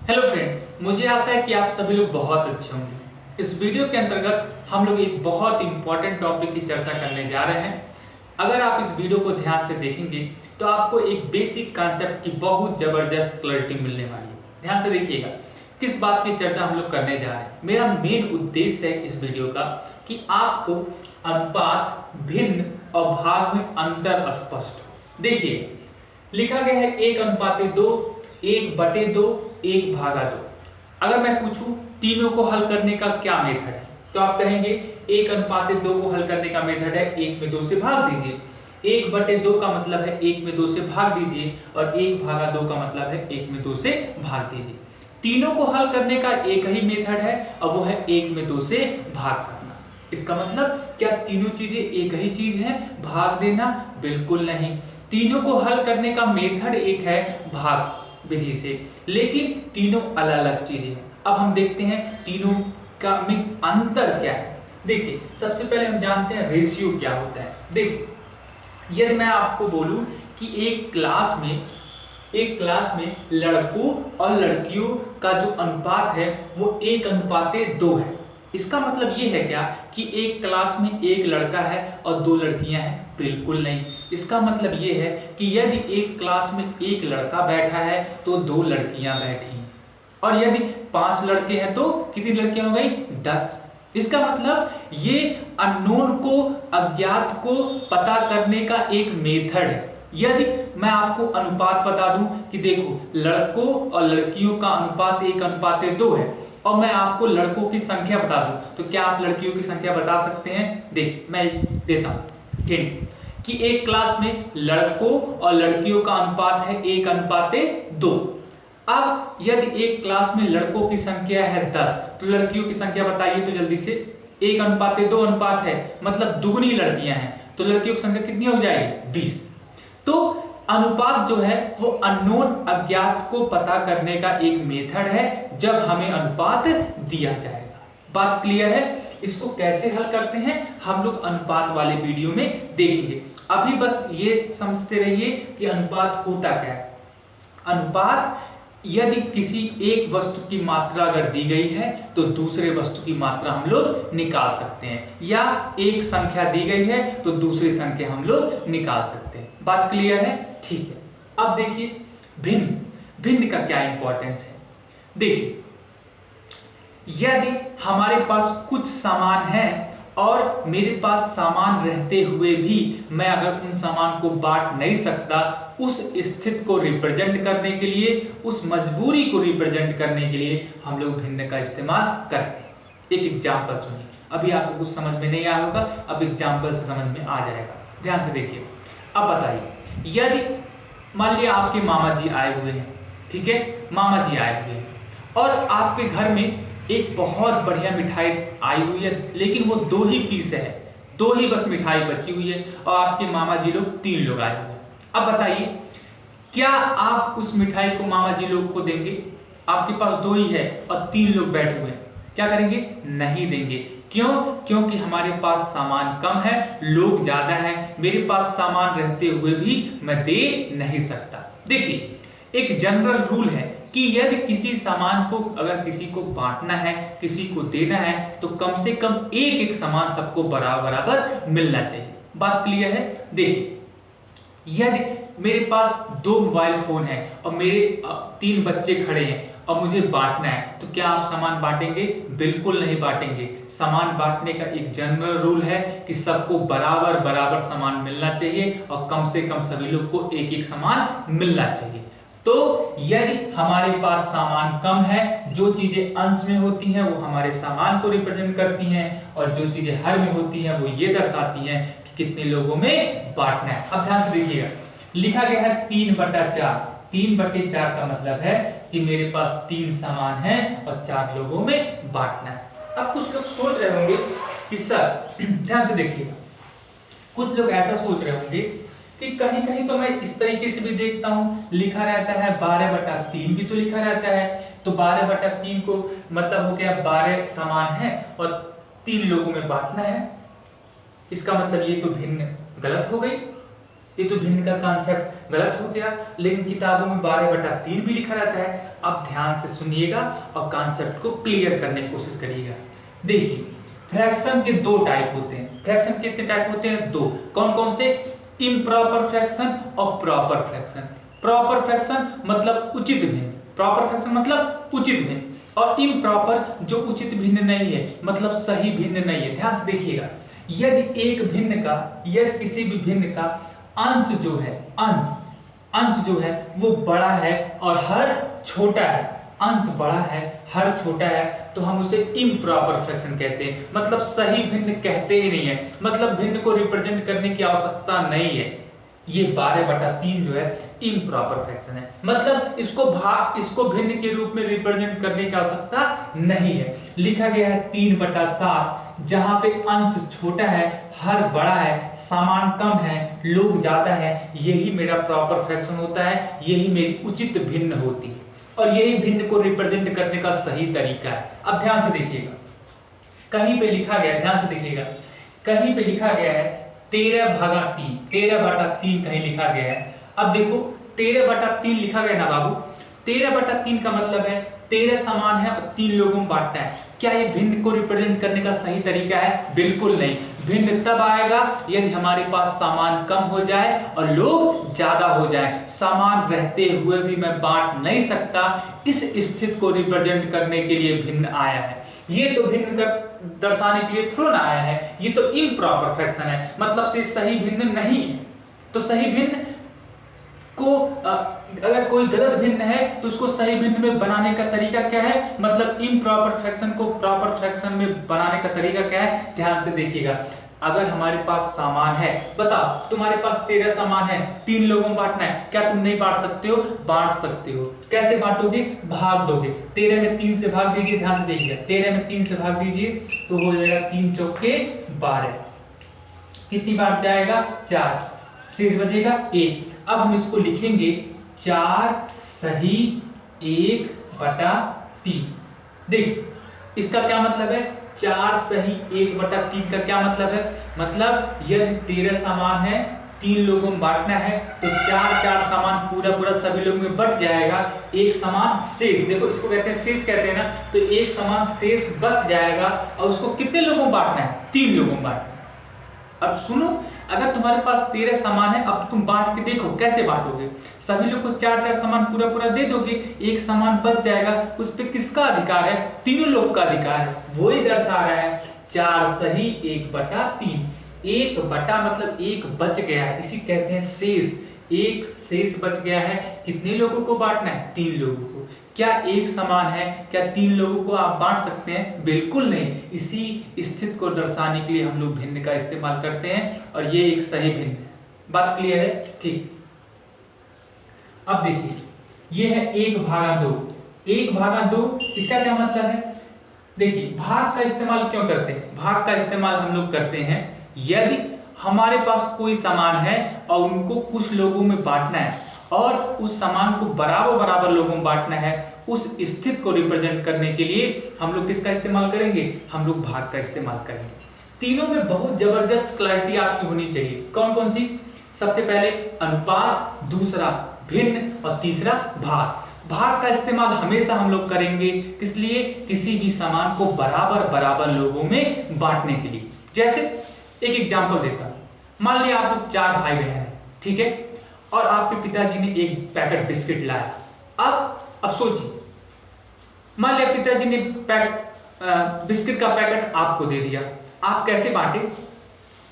Hello friend, मुझे आशा है कि आप सभी लोग बहुत अच्छे होंगे। इस वीडियो के अंतर्गत हम लोग एक बहुत इंपॉर्टेंट टॉपिक की चर्चा करने जा रहे हैं। अगर आप इस वीडियो को ध्यान से देखेंगे तो आपको एक बेसिक कॉन्सेप्ट की बहुत जबरदस्त क्लैरिटी मिलने वाली है। ध्यान से देखिएगा किस बात की चर्चा हम लोग करने जा रहे हैं। मेरा मेन उद्देश्य है इस वीडियो का कि आपको अनुपात, भिन्न और भाग में अंतर स्पष्ट हो। देखिए, लिखा गया है 1:2, 1/2, 1/2। अगर मैं पूछूं तीनों को हल करने का क्या मेथड है, तो आप कहेंगे 1:2 को हल करने का मेथड है 1/2 से भाग दीजिए। 1/2 का मतलब है 1/2 से भाग दीजिए, और 1/2 का मतलब है 1/2 से भाग दीजिए। तीनों को हल करने का एक ही मेथड है, और वो है 1/2 से भाग करना। इसका मतलब क्या तीनों चीजें एक ही चीज है? भाग देना? बिल्कुल नहीं। तीनों को हल करने का मेथड एक है भाग विधि से, लेकिन तीनों अलग अलग चीजें हैं। अब हम देखते हैं तीनों का में अंतर क्या है। देखिए, सबसे पहले हम जानते हैं रेशियो क्या होता है। देखिए, यदि मैं आपको बोलूं कि एक क्लास में लड़कों और लड़कियों का जो अनुपात है वो 1:2 है। इसका मतलब ये है क्या कि एक क्लास में एक लड़का है और 2 लड़कियां हैं? बिल्कुल नहीं। इसका मतलब ये है कि यदि एक क्लास में एक लड़का बैठा है तो 2 लड़कियां बैठी, और यदि 5 लड़के हैं तो कितनी लड़कियां हो गई? 10। इसका मतलब ये अननोन को, अज्ञात को पता करने का एक मेथड है। यदि मैं आपको अनुपात बता दूं कि देखो लड़कों और लड़कियों का अनुपात 1:2 है, और मैं आपको लड़कों की संख्या बता दूं, तो क्या आप लड़कियों की संख्या बता सकते हैं? देखिए, मैं देता हूं हिंट कि एक क्लास में लड़कों और लड़कियों का अनुपात है 1:2। अब यदि एक क्लास में लड़कों की संख्या है 10, तो लड़कियों की संख्या बताइए तो जल्दी से। 1:2 अनुपात है, मतलब दुगनी लड़कियां हैं, तो लड़कियों की संख्या कितनी हो जाएगी? 20। तो अनुपात जो है वो अननोन, अज्ञात को पता करने का एक मेथड है जब हमें अनुपात दिया जाएगा। बात क्लियर है? इसको कैसे हल करते हैं हम लोग अनुपात वाले वीडियो में देखेंगे। अभी बस ये समझते रहिए कि अनुपात होता क्या है। अनुपात, यदि किसी एक वस्तु की मात्रा अगर दी गई है तो दूसरे वस्तु की मात्रा हम लोग निकाल सकते हैं, या एक संख्या दी गई है तो दूसरी संख्या हम लोग निकाल सकते हैं। बात क्लियर है? ठीक है। अब देखिए भिन्न, भिन्न का क्या इंपॉर्टेंस है। देखिए, यदि हमारे पास कुछ सामान है और मेरे पास सामान रहते हुए भी मैं अगर उन सामान को बांट नहीं सकता, उस स्थिति को रिप्रेजेंट करने के लिए, उस मजबूरी को रिप्रेजेंट करने के लिए हम लोग भिन्न का इस्तेमाल करते हैं। एक एग्जाम्पल सुनिए, अभी आपको कुछ समझ में नहीं आया होगा, अब एग्जाम्पल से समझ में आ जाएगा। ध्यान से देखिए। अब बताइए, यदि मान लिया आपके मामा जी आए हुए हैं, ठीक है, मामा जी आए हुए हैं, और आपके घर में एक बहुत बढ़िया मिठाई आई हुई है, लेकिन वो 2 ही पीस है, 2 ही बस मिठाई बची हुई है, और आपके मामा जी लोग 3 लोग आए हुए हैं। अब बताइए, क्या आप उस मिठाई को मामा जी लोग को देंगे? आपके पास 2 ही है और 3 लोग बैठे हुए हैं, क्या करेंगे? नहीं देंगे। क्यों? क्योंकि हमारे पास सामान कम है, लोग ज्यादा हैं, मेरे पास सामान रहते हुए भी मैं दे नहीं सकता। देखिए, एक जनरल रूल है कि यदि किसी सामान को अगर किसी को बांटना है, किसी को देना है, तो कम से कम एक एक सामान सबको बराबर बराबर मिलना चाहिए। बात क्लियर है? देखिए, यदि मेरे पास 2 मोबाइल फोन है और मेरे 3 बच्चे खड़े हैं और मुझे बांटना है, तो क्या आप सामान बांटेंगे? बिल्कुल नहीं बांटेंगे। सामान बांटने का एक जनरल रूल है कि सबको बराबर बराबर सामान मिलना चाहिए, और कम से कम सभी लोग को एक एक सामान मिलना चाहिए। तो यदि हमारे पास सामान कम है, जो चीजें अंश में होती हैं वो हमारे सामान को रिप्रेजेंट करती हैं, और जो चीजें हर में होती हैं वो ये दर्शाती हैं कि कितने लोगों में बांटना है। अब ध्यान से देखिएगा, लिखा गया है 3/4। 3/4 का मतलब है कि मेरे पास 3 सामान है और 4 लोगों में बांटना है। अब कुछ लोग सोच रहे होंगे कि सर, ध्यान से देखिएगा, कुछ लोग ऐसा सोच रहे होंगे कि कहीं कहीं तो मैं इस तरीके से भी देखता हूं, लिखा रहता है 12/3 भी तो लिखा रहता है, तो 12/3 को मतलब हो गया 12 सामान है और 3 लोगों में बांटना है। इसका मतलब ये तो भिन्न गलत हो गई। ये तो भिन्न का कॉन्सेप्ट गलत हो गया, लेकिन किताबों में 12/3 भी लिखा रहता है। अब ध्यान से सुनिएगा और कॉन्सेप्ट को क्लियर करने की कोशिश करिएगा। देखिए, फ्रैक्शन के दो टाइप होते हैं। फ्रैक्शन के कितने टाइप होते हैं? दो। कौन कौन से? इम्प्रॉपर फ्रैक्शन और प्रॉपर फ्रैक्शन। प्रॉपर फ्रैक्शन मतलब उचित भिन्न, प्रॉपर फ्रैक्शन मतलब उचित भिन्न, और इम्प्रॉपर जो उचित भिन्न नहीं है, मतलब सही भिन्न नहीं है। ध्यान से देखिएगा, यदि एक भिन्न का, यदि किसी भी भिन्न का अंश जो है, अंश जो है वो बड़ा है और हर छोटा है, अंश बड़ा है हर छोटा है, तो हम उसे इम्प्रॉपर फ्रैक्शन कहते हैं। मतलब सही भिन्न कहते ही नहीं है, मतलब भिन्न को रिप्रेजेंट करने की आवश्यकता नहीं है। ये 12/3 जो है इम्प्रॉपर फ्रैक्शन है, मतलब इसको भिन्न के रूप में रिप्रेजेंट करने की आवश्यकता नहीं है। लिखा गया है 3/7, जहां पे अंश छोटा है, हर बड़ा है, सामान कम है, लोग ज्यादा है, यही मेरा प्रॉपर फ्रैक्शन होता है, यही मेरी उचित भिन्न होती है, और यही भिन्न को रिप्रेजेंट करने का सही तरीका है। अब ध्यान से देखिएगा, कहीं पे लिखा गया, ध्यान से देखिएगा, कहीं पे लिखा गया है 13/3, 13/3 कहीं लिखा गया है। अब देखो 13/3 लिखा गया ना बाबू, 13/3 का मतलब है 13 समान है और 3 लोगों में बांटना है। क्या ये भिन्न को रिप्रेजेंट करने का सही तरीका है? बिल्कुल नहीं। भिन्न तब आएगा यदि हमारे पास सामान कम हो जाए और लोग ज्यादा हो जाए। सामान रहते हुए भी मैं बांट नहीं सकता, इस स्थिति को रिप्रेजेंट करने के लिए भिन्न आया है। ये तो भिन्न दर्शाने के लिए थोड़ा ना आया है, ये तो इम्प्रॉपर फ्रैक्शन है, मतलब से सही भिन्न नहीं है। तो सही भिन्न को अगर कोई गलत भिन्न है तो उसको सही भिन्न में बनाने का तरीका क्या है? मतलब इम्प्रॉपर फ्रैक्शन को प्रॉपर फ्रैक्शन में बनाने का तरीका क्या है? ध्यान से देखिएगा, अगर हमारे पास सामान है, बताओ तुम्हारे पास 13 सामान है, 3 लोगों में बांटना है, क्या तुम नहीं बांट सकते हो? बांट सकते हो। कैसे बांटोगे? भाग दोगे। 13 में 3 से भाग दीजिए, ध्यान से देखिएगा, 13 में 3 से भाग दीजिए तो हो जाएगा 3 चौके 12। कितनी बार जाएगा? 4, शेष बचेगा 1। अब हम इसको लिखेंगे 4 सही 1/3। देखिए इसका क्या मतलब है? 4 सही 1/3 का क्या मतलब है? मतलब यदि 13 सामान है, 3 लोगों में बांटना है, तो 4 सामान पूरा सभी लोगों में बट जाएगा, एक सामान शेष, देखो इसको कहते हैं शेष कहते हैं ना, तो एक सामान शेष बच जाएगा और उसको कितने लोगों में बांटना है? 3 लोगों में बांटना है। अब सुनो, अगर तुम्हारे पास 13 सामान है, अब तुम बांट के देखो कैसे बांटोगे। सभी लोग को 4 सामान पूरा दे दोगे, एक सामान बच जाएगा, उस पे किसका अधिकार है? तीनों लोग का अधिकार है। वही दर्शा रहा है 4 सही 1/3। 1 मतलब एक बच गया है, इसी कहते हैं शेष। एक शेष बच गया है, कितने लोगों को बांटना है? 3 लोगों को। क्या एक समान है? क्या 3 लोगों को आप बांट सकते हैं? बिल्कुल नहीं। इसी स्थिति को दर्शाने के लिए हम लोग भिन्न का इस्तेमाल करते हैं, और ये एक सही भिन्न है। बात क्लियर है? ठीक। अब देखिए, ये है 1/2। 1/2 इसका क्या मतलब है? देखिए, भाग का इस्तेमाल क्यों करते हैं? भाग का इस्तेमाल हम लोग करते हैं यदि हमारे पास कोई सामान है और उनको कुछ लोगों में बांटना है, और उस सामान को बराबर लोगों में बांटना है, उस स्थिति को रिप्रेजेंट करने के लिए हम लोग किसका इस्तेमाल करेंगे? हम लोग भाग का इस्तेमाल करेंगे। तीनों में बहुत जबरदस्त क्लैरिटी आपकी होनी चाहिए। कौन कौन सी? सबसे पहले अनुपात, दूसरा भिन्न, और तीसरा भाग। भाग का इस्तेमाल हमेशा हम लोग करेंगे किस लिए? किसी भी सामान को बराबर लोगों में बांटने के लिए। जैसे एक एग्जांपल देता हूं, मान लिया आप लोग 4 भाई बहन हैं, ठीक है, और आपके पिताजी ने एक पैकेट बिस्किट लाया। अब सोचिए, मान लिया पिताजी ने बिस्किट का पैकेट आपको दे दिया, आप कैसे बांटे?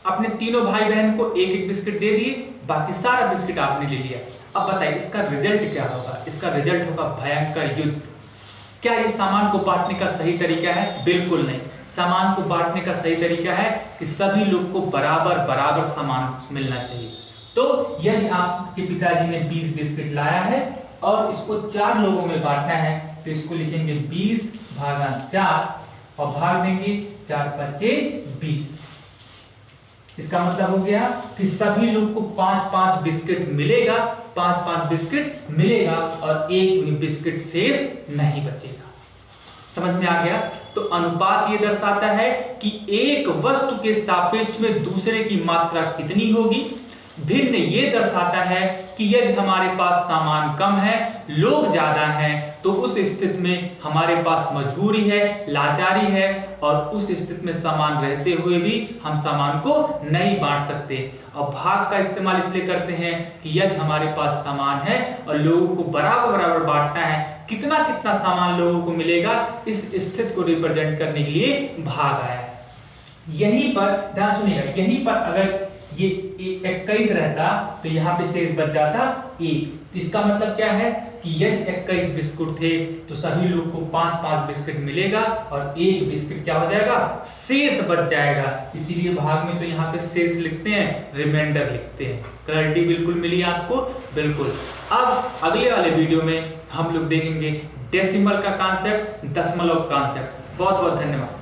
अपने तीनों भाई बहन को एक एक बिस्किट दे दिए, बाकी सारा बिस्किट आपने ले लिया। अब बताइए इसका रिजल्ट क्या होगा? इसका रिजल्ट होगा भयंकर युद्ध। क्या ये सामान को बांटने का सही तरीका है? बिल्कुल नहीं। सामान को बांटने का सही तरीका है कि सभी लोग को बराबर सामान मिलना चाहिए। तो यदि आपके पिताजी ने 20 बिस्किट लाया है और इसको 4 लोगों में बांटना है, तो इसको लिखेंगे 20/4 और भाग देंगे 4×5 = 20। इसका मतलब हो गया कि सभी लोग को 5-5 बिस्किट मिलेगा, 5-5 बिस्किट मिलेगा और एक भी बिस्किट शेष नहीं बचेगा। समझ में आ गया? तो अनुपात ये दर्शाता है कि एक वस्तु के सापेक्ष में दूसरे की मात्रा कितनी होगी। भिन्न ये दर्शाता है कि यदि हमारे पास सामान कम है, लोग ज्यादा हैं, तो उस स्थिति में हमारे पास मजबूरी है, लाचारी है, और उस स्थिति में सामान रहते हुए भी हम सामान को नहीं बांट सकते। और भाग का इस्तेमाल इसलिए करते हैं कि यदि हमारे पास सामान है और लोगों को बराबर बराबर बांटना है, कितना कितना सामान लोगों को मिलेगा, इस स्थिति को रिप्रेजेंट करने के लिए भाग आया है। यहीं पर ध्यान सुनिएगा, यहीं पर अगर ये 21 रहता तो यहाँ पे शेष बच जाता 1। तो इसका मतलब क्या है कि यदि 21 बिस्कुट थे तो सभी लोग को 5-5 बिस्कुट मिलेगा और 1 बिस्कुट क्या हो जाएगा, शेष बच जाएगा। इसीलिए भाग में तो यहाँ पे शेष लिखते हैं, रिमाइंडर लिखते हैं। क्लैरिटी बिल्कुल मिली आपको? बिल्कुल। अब अगले वाले वीडियो में हम लोग देखेंगे डेसिमल का कॉन्सेप्ट, दशमलव कॉन्सेप्ट। बहुत बहुत धन्यवाद।